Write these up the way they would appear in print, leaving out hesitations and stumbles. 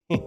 Oh,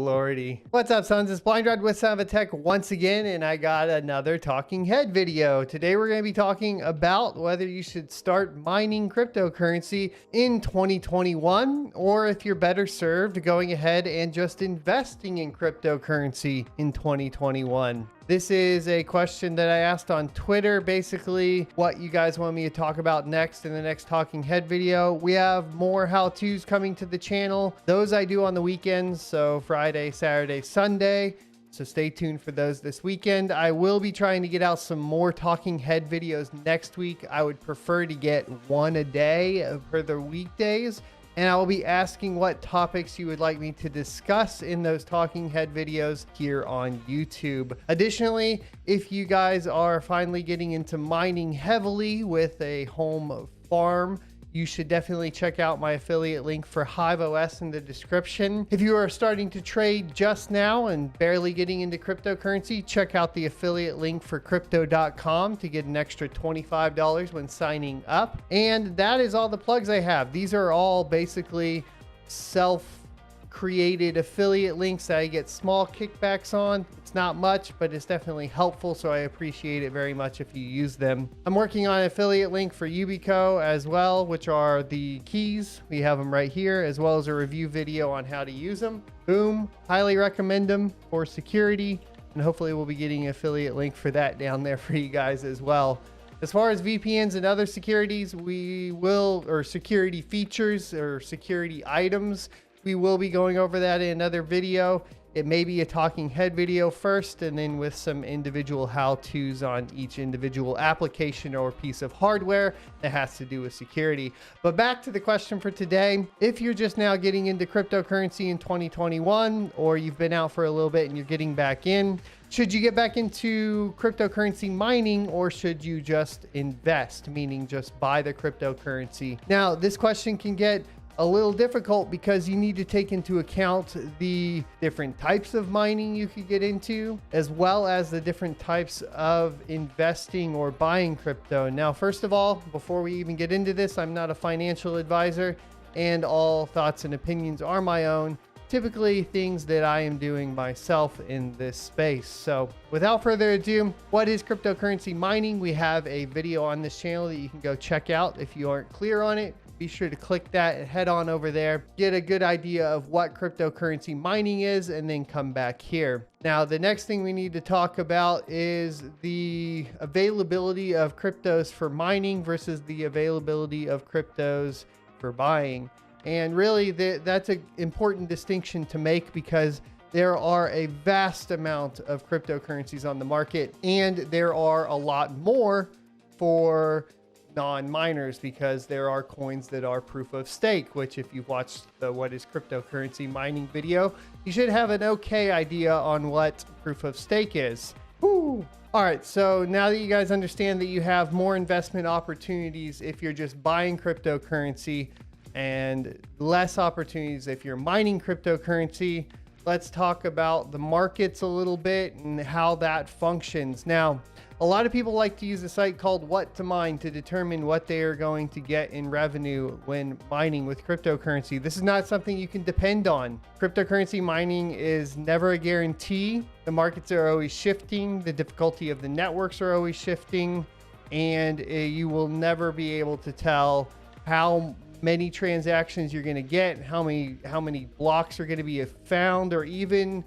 lordy. What's up, sons? It's Blind Rod with Son of a Tech once again, and I got another talking head video. Today, we're going to be talking about whether you should start mining cryptocurrency in 2021, or if you're better served going ahead and just investing in cryptocurrency in 2021. This is a question that I asked on Twitter, basically what you guys want me to talk about next in the next talking head video. We have more how-tos coming to the channel. Those I do on the weekends, so Friday, Saturday, Sunday. So stay tuned for those this weekend. I will be trying to get out some more talking head videos next week. I would prefer to get one a day for the weekdays. And I will be asking what topics you would like me to discuss in those talking head videos here on YouTube. Additionally, if you guys are finally getting into mining heavily with a home farm, you should definitely check out my affiliate link for Hive OS in the description. If you are starting to trade just now and barely getting into cryptocurrency, check out the affiliate link for crypto.com to get an extra $25 when signing up. And that is all the plugs I have. These are all basically self-created affiliate links that I get small kickbacks on. It's not much, but it's definitely helpful, so I appreciate it very much if you use them. I'm working on an affiliate link for Yubico as well, which are the keys. We have them right here, as well as a review video on how to use them. Boom, highly recommend them for security, and hopefully we'll be getting an affiliate link for that down there for you guys as well. As far as VPNs and other securities, or security features or security items, we will be going over that in another video. It may be a talking head video first, and then with some individual how-tos on each individual application or piece of hardware that has to do with security. But back to the question for today. If you're just now getting into cryptocurrency in 2021, or you've been out for a little bit and you're getting back in, should you get back into cryptocurrency mining, or should you just invest, meaning just buy the cryptocurrency? Now, this question can get a little difficult because you need to take into account the different types of mining you could get into, as well as the different types of investing or buying crypto. Now, first of all, before we even get into this, I'm not a financial advisor, and all thoughts and opinions are my own, typically things that I am doing myself in this space. So without further ado, what is cryptocurrency mining? We have a video on this channel that you can go check out if you aren't clear on it. Be sure to click that and head on over there, get a good idea of what cryptocurrency mining is, and then come back here. Now, the next thing we need to talk about is the availability of cryptos for mining versus the availability of cryptos for buying. And really, that's an important distinction to make, because there are a vast amount of cryptocurrencies on the market, and there are a lot more for non-miners, because there are coins that are proof of stake, which if you've watched the what is cryptocurrency mining video, you should have an okay idea on what proof of stake is. Woo! All right, so now that you guys understand that you have more investment opportunities if you're just buying cryptocurrency and less opportunities if you're mining cryptocurrency, let's talk about the markets a little bit and how that functions. Now, a lot of people like to use a site called What to Mine to determine what they are going to get in revenue when mining with cryptocurrency. This is not something you can depend on. Cryptocurrency mining is never a guarantee. The markets are always shifting. The difficulty of the networks are always shifting, and you will never be able to tell how many transactions you're going to get, how many blocks are going to be found, or even,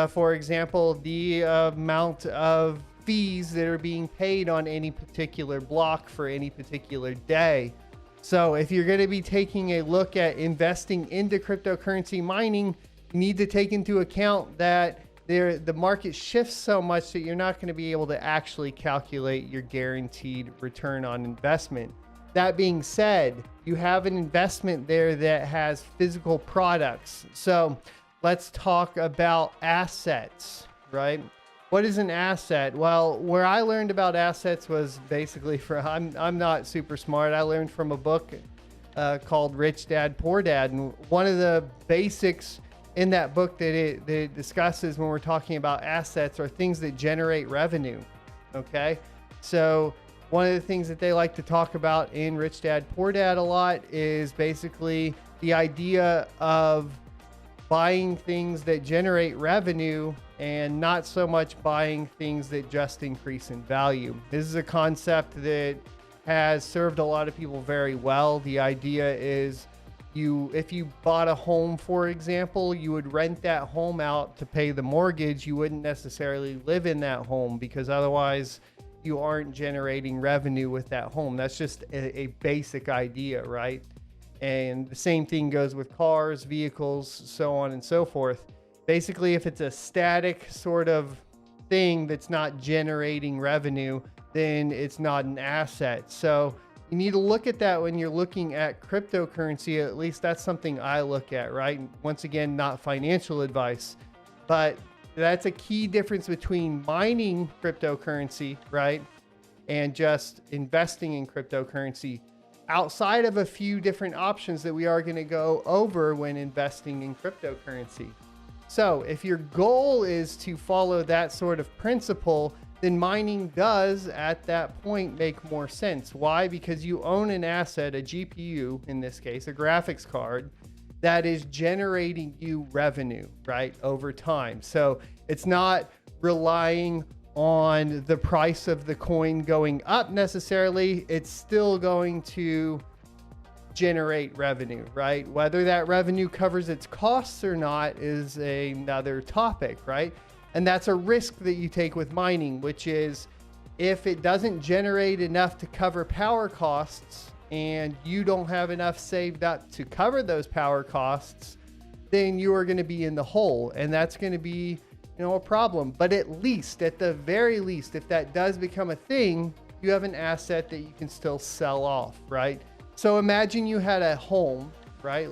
for example, the amount of fees that are being paid on any particular block for any particular day. So if you're going to be taking a look at investing into cryptocurrency mining, you need to take into account that the market shifts so much that you're not going to be able to actually calculate your guaranteed return on investment. That being said, you have an investment there that has physical products. So let's talk about assets, right? What is an asset? Well, where I learned about assets was basically I'm not super smart. I learned from a book called Rich Dad, Poor Dad. And one of the basics in that book that it discusses when we're talking about assets are things that generate revenue. Okay. So one of the things that they like to talk about in Rich Dad, Poor Dad a lot is basically the idea of buying things that generate revenue and not so much buying things that just increase in value. This is a concept that has served a lot of people very well. The idea is if you bought a home, for example, you would rent that home out to pay the mortgage. You wouldn't necessarily live in that home because otherwise you aren't generating revenue with that home. That's just a basic idea, right? And the same thing goes with cars, vehicles, so on and so forth. Basically, if it's a static sort of thing that's not generating revenue, then it's not an asset. So you need to look at that when you're looking at cryptocurrency. At least that's something I look at, right? Once again, not financial advice, but that's a key difference between mining cryptocurrency, right? And just investing in cryptocurrency outside of a few different options that we are going to go over when investing in cryptocurrency. So if your goal is to follow that sort of principle, then mining does at that point make more sense. Why? Because you own an asset, a GPU in this case, a graphics card, that is generating you revenue, right, over time. So it's not relying on the price of the coin going up necessarily. It's still going to generate revenue, right? Whether that revenue covers its costs or not is another topic, right? And that's a risk that you take with mining, which is if it doesn't generate enough to cover power costs and you don't have enough saved up to cover those power costs, then you are going to be in the hole, and that's going to be, a problem. But at the very least, if that does become a thing, you have an asset that you can still sell off, right? So imagine you had a home, right?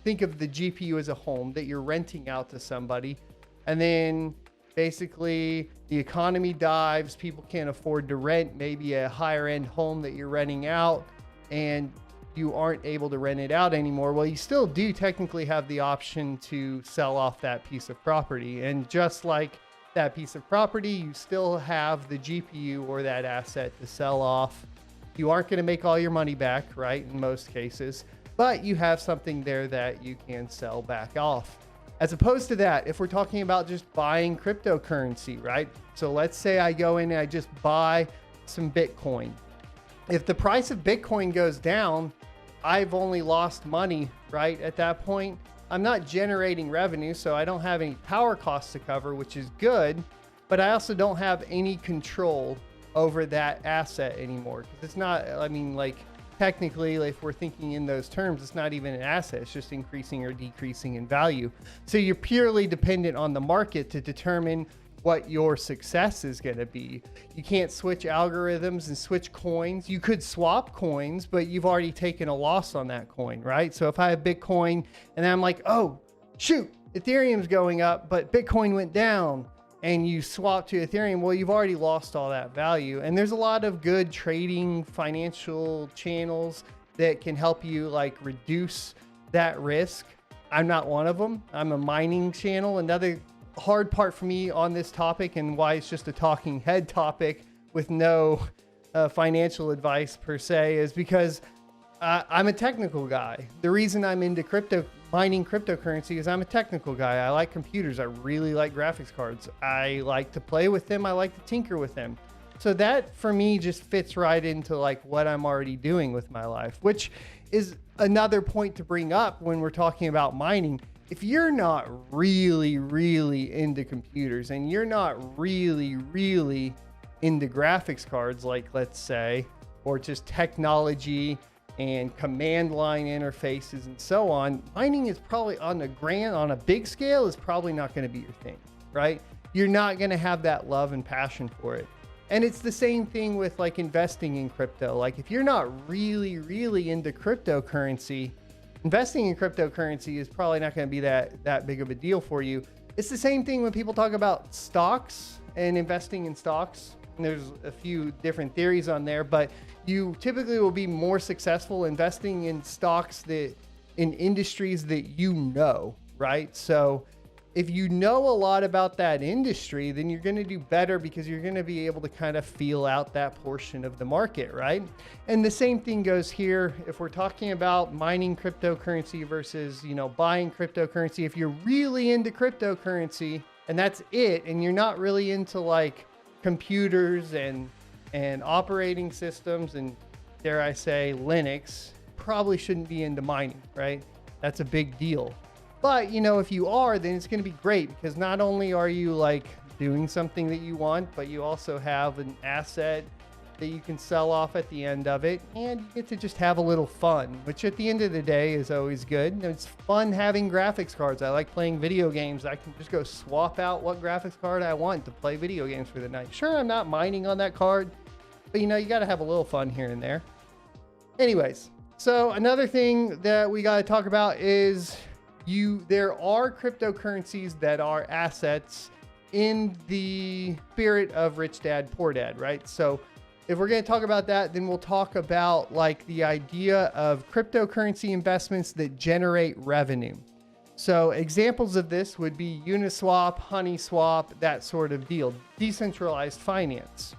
Think of the GPU as a home that you're renting out to somebody. And then basically the economy dives, people can't afford to rent maybe a higher end home that you're renting out, and you aren't able to rent it out anymore. Well, you still do technically have the option to sell off that piece of property. And just like that piece of property, you still have the GPU or that asset to sell off. You aren't going to make all your money back, right? In most cases, but you have something there that you can sell back off. As opposed to that, if we're talking about just buying cryptocurrency, right? So let's say I go in and I just buy some Bitcoin. If the price of Bitcoin goes down, I've only lost money, right? At that point, I'm not generating revenue, so I don't have any power costs to cover, which is good, but I also don't have any control over that asset anymore. Because it's not, technically, if we're thinking in those terms, it's not even an asset. It's just increasing or decreasing in value. So you're purely dependent on the market to determine what your success is going to be. You can't switch algorithms and switch coins. You could swap coins, but you've already taken a loss on that coin, right? So if I have Bitcoin and I'm like, oh, shoot, Ethereum's going up, but Bitcoin went down, and you swap to Ethereum, well, you've already lost all that value. And there's a lot of good trading financial channels that can help you reduce that risk. I'm not one of them. I'm a mining channel. Another hard part for me on this topic, and why it's just a talking head topic with no financial advice per se, is because I'm a technical guy. The reason I'm into mining cryptocurrency is I'm a technical guy. I like computers. I really like graphics cards. I like to play with them. I like to tinker with them. So that for me just fits right into what I'm already doing with my life, which is another point to bring up when we're talking about mining. If you're not really, really into computers, and you're not really, really into graphics cards, let's say, or just technology and command line interfaces and so on, mining is probably on a big scale is probably not going to be your thing, right? You're not going to have that love and passion for it. And it's the same thing with investing in crypto. If you're not really, really into cryptocurrency, investing in cryptocurrency is probably not going to be that big of a deal for you. It's the same thing when people talk about stocks and investing in stocks. And there's a few different theories on there, but you typically will be more successful investing in stocks in industries that right? So if you know a lot about that industry, then you're going to do better because you're going to be able to kind of feel out that portion of the market, right? And the same thing goes here. If we're talking about mining cryptocurrency versus, buying cryptocurrency, if you're really into cryptocurrency and that's it, and you're not really into like computers and operating systems and, dare I say, Linux, probably shouldn't be into mining, right? That's a big deal. But, if you are, then it's going to be great because not only are you like doing something that you want, but you also have an asset that you can sell off at the end of it. And you get to just have a little fun, which at the end of the day is always good. It's fun having graphics cards. I like playing video games. I can just go swap out what graphics card I want to play video games for the night. Sure, I'm not mining on that card, but you got to have a little fun here and there. Anyways, so another thing that we got to talk about is there are cryptocurrencies that are assets in the spirit of Rich Dad, Poor Dad, right? So if we're going to talk about that, then we'll talk about like the idea of cryptocurrency investments that generate revenue. So examples of this would be Uniswap, HoneySwap, that sort of deal, decentralized finance.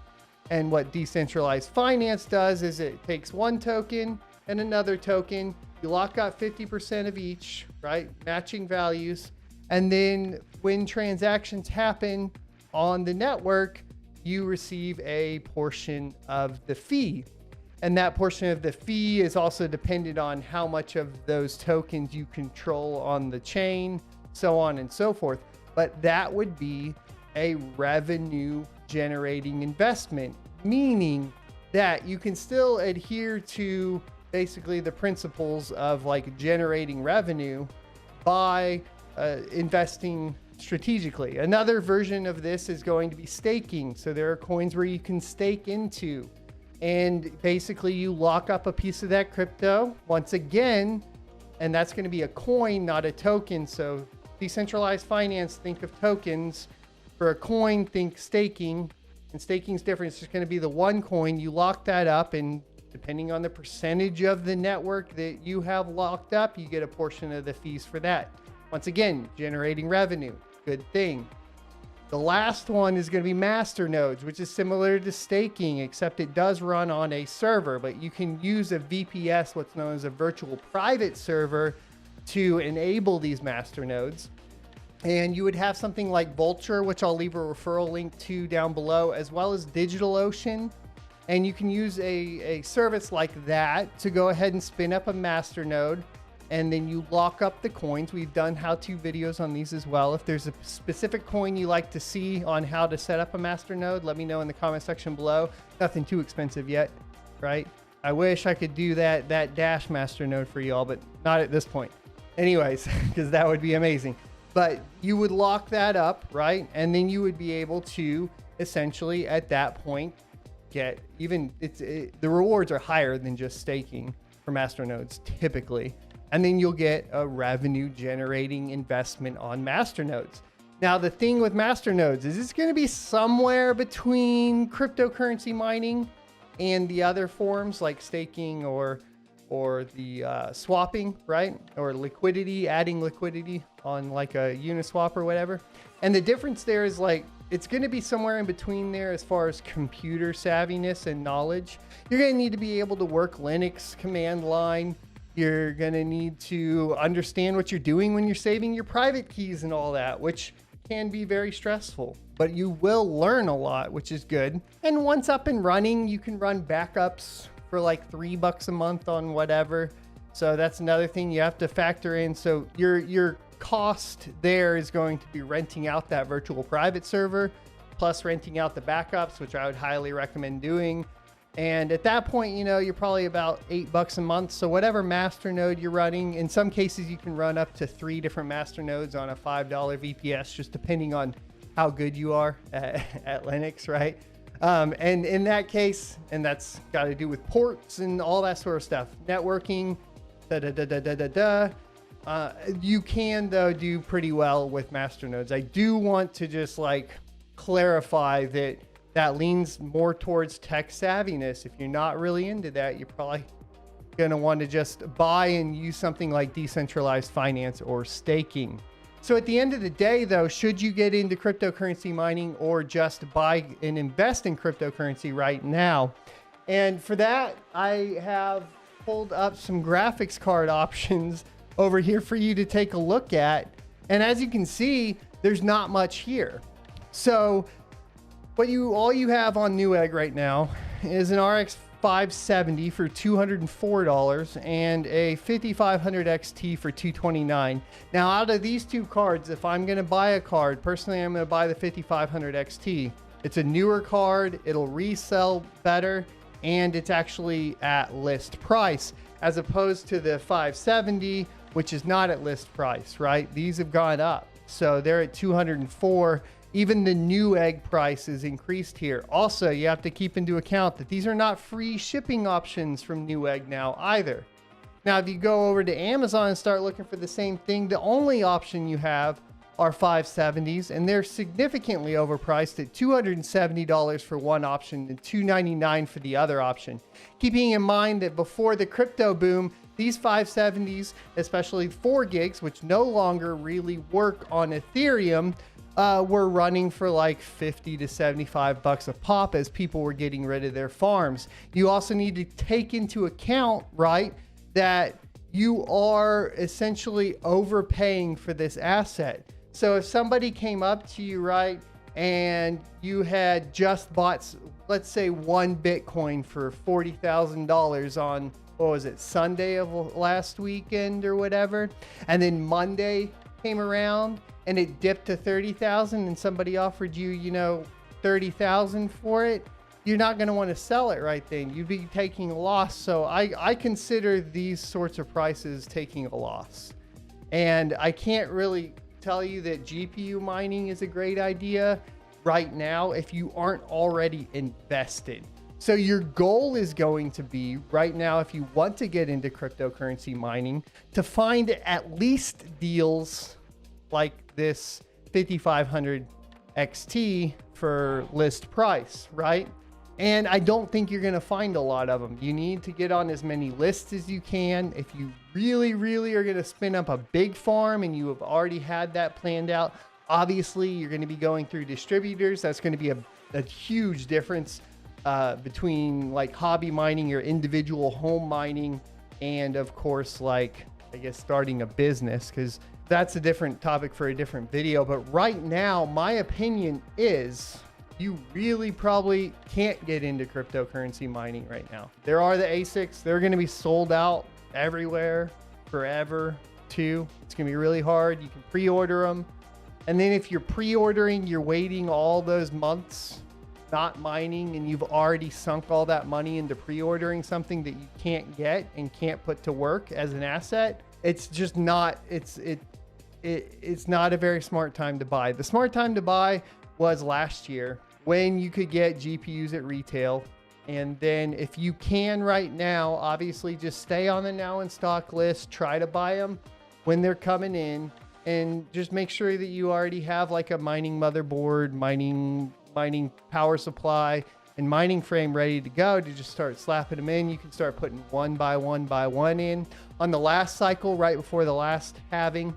And what decentralized finance does is it takes one token and another token. You lock up 50% of each, right? Matching values. And then when transactions happen on the network, you receive a portion of the fee. And that portion of the fee is also dependent on how much of those tokens you control on the chain, so on and so forth. But that would be a revenue generating investment, meaning that you can still adhere to basically the principles of like generating revenue by investing strategically. Another version of this is going to be staking. So there are coins where you can stake into, and basically you lock up a piece of that crypto once again, and that's going to be a coin, not a token. So decentralized finance, think of tokens. For a coin, think staking, and staking's different. It's just going to be the one coin. You lock that up, and depending on the percentage of the network that you have locked up, you get a portion of the fees for that. Once again, generating revenue, good thing. The last one is going to be masternodes, which is similar to staking, except it does run on a server, but you can use a VPS, what's known as a virtual private server, to enable these masternodes. And you would have something like Vultr, which I'll leave a referral link to down below, as well as DigitalOcean. And you can use a service like that to go ahead and spin up a masternode, and then you lock up the coins. We've done how-to videos on these as well. If there's a specific coin you like to see on how to set up a masternode, let me know in the comment section below. Nothing too expensive yet, right? I wish I could do that Dash masternode for y'all, but not at this point. Anyways, because that would be amazing. But you would lock that up, right? And then you would be able to essentially at that point get the rewards are higher than just staking for masternodes typically. And then you'll get a revenue generating investment on masternodes. Now, the thing with masternodes is it's going to be somewhere between cryptocurrency mining and the other forms like staking or the swapping, right? Or liquidity, adding liquidity on like a Uniswap or whatever. And the difference there is like, it's going to be somewhere in between there as far as computer savviness and knowledge. You're going to need to be able to work Linux command line. You're going to need to understand what you're doing when you're saving your private keys and all that, which can be very stressful, but you will learn a lot, which is good. And once up and running, you can run backups for like $3 a month on whatever. So that's another thing you have to factor in. So your cost there is going to be renting out that virtual private server, plus renting out the backups, which I would highly recommend doing. And at that point, you're probably about $8 a month. So whatever masternode you're running, in some cases you can run up to 3 different masternodes on a $5 VPS, just depending on how good you are at Linux, right? And in that case, and that's got to do with ports and all that sort of stuff, networking, you can though do pretty well with masternodes. I do want to just like clarify that leans more towards tech savviness. If you're not really into that, you're probably going to want to just buy and use something like decentralized finance or staking. So at the end of the day, though, should you get into cryptocurrency mining or just buy and invest in cryptocurrency right now? And for that, I have pulled up some graphics card options over here for you to take a look at. And as you can see, there's not much here. So all you have on Newegg right now is an RX 570 for $204 and a 5500 XT for $229. Now, out of these two cards, if I'm going to buy a card, personally, I'm going to buy the 5500 XT. It's a newer card, it'll resell better, and it's actually at list price, as opposed to the 570, which is not at list price, right? These have gone up. So they're at $204. Even the Newegg price is increased here. Also, you have to keep into account that these are not free shipping options from Newegg now either. Now, if you go over to Amazon and start looking for the same thing, the only option you have are 570s, and they're significantly overpriced at $270 for one option and $299 for the other option. Keeping in mind that before the crypto boom, these 570s, especially 4 gigs, which no longer really work on Ethereum, were running for like 50 to 75 bucks a pop as people were getting rid of their farms. You also need to take into account, right, that you are essentially overpaying for this asset. So if somebody came up to you, right, and you had just bought, let's say, one Bitcoin for $40,000 on, what was it, Sunday of last weekend or whatever, and then Monday came around and it dipped to 30,000 and somebody offered you, 30,000 for it, you're not going to want to sell it right then. You'd be taking a loss. So I consider these sorts of prices taking a loss. And I can't really tell you that GPU mining is a great idea right now if you aren't already invested. So your goal is going to be right now, if you want to get into cryptocurrency mining, to find at least deals like this 5500 XT for list price, right? And I don't think you're going to find a lot of them. You need to get on as many lists as you can. If you really, really are going to spin up a big farm and you have already had that planned out, obviously you're going to be going through distributors. That's going to be a huge difference between like hobby mining or individual home mining and, of course, like, I guess, starting a business, because that's a different topic for a different video. But right now, my opinion is you really probably can't get into cryptocurrency mining right now. There are the ASICs. They're going to be sold out everywhere forever too. It's going to be really hard. You can pre-order them. And then if you're pre-ordering, you're waiting all those months not mining, and you've already sunk all that money into pre-ordering something that you can't get and can't put to work as an asset. It's just not, it's not a very smart time to buy. The smart time to buy was last year when you could get GPUs at retail. And then if you can right now, obviously just stay on the now in stock list, try to buy them when they're coming in, and just make sure that you already have like a mining motherboard, mining power supply, and mining frame ready to go to just start slapping them in. You can start putting one by one in. On the last cycle, right before the last halving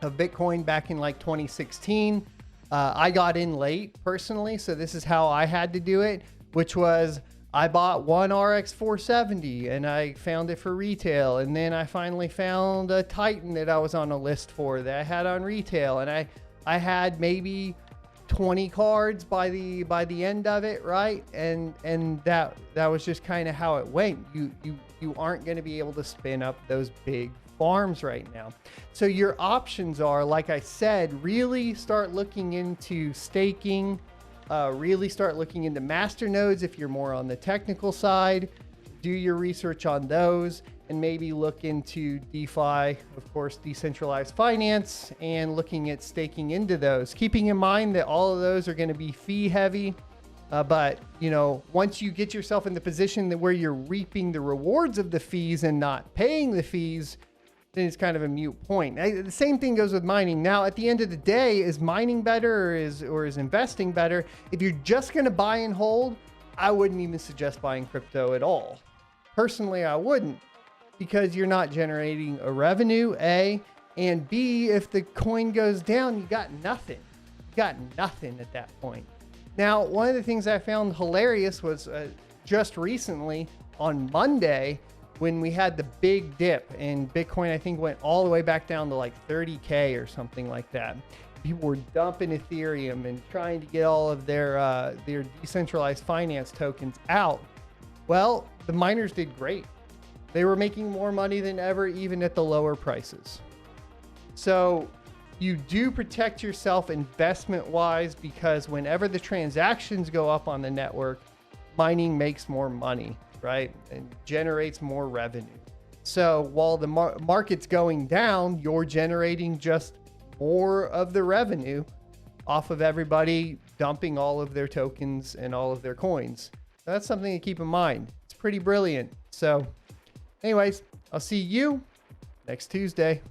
of Bitcoin back in like 2016, I got in late personally. So this is how I had to do it, which was I bought one RX 470 and I found it for retail. And then I finally found a Titan that I was on a list for that I had on retail. And I had maybe 20 cards by the end of it, right? And that was just kind of how it went. You aren't going to be able to spin up those big farms right now. So your options are, like I said, really start looking into staking, really start looking into master nodes if you're more on the technical side. Do your research on those, and maybe look into DeFi, of course, decentralized finance, and looking at staking into those. Keeping in mind that all of those are going to be fee heavy. But, once you get yourself in the position that where you're reaping the rewards of the fees and not paying the fees, then it's kind of a moot point. The same thing goes with mining. Now, at the end of the day, is mining better or is investing better? If you're just going to buy and hold, I wouldn't even suggest buying crypto at all. Personally, I wouldn't, because you're not generating a revenue, A, And B, if the coin goes down, you got nothing. You got nothing at that point. Now, one of the things I found hilarious was just recently on Monday when we had the big dip and Bitcoin, I think, went all the way back down to like 30K or something like that. People were dumping Ethereum and trying to get all of their decentralized finance tokens out. Well, the miners did great. They were making more money than ever, even at the lower prices. So you do protect yourself investment wise, because whenever the transactions go up on the network, mining makes more money, right? And generates more revenue. So while the market's going down, you're generating just more of the revenue off of everybody dumping all of their tokens and all of their coins. That's something to keep in mind. It's pretty brilliant. So anyways, I'll see you next Tuesday.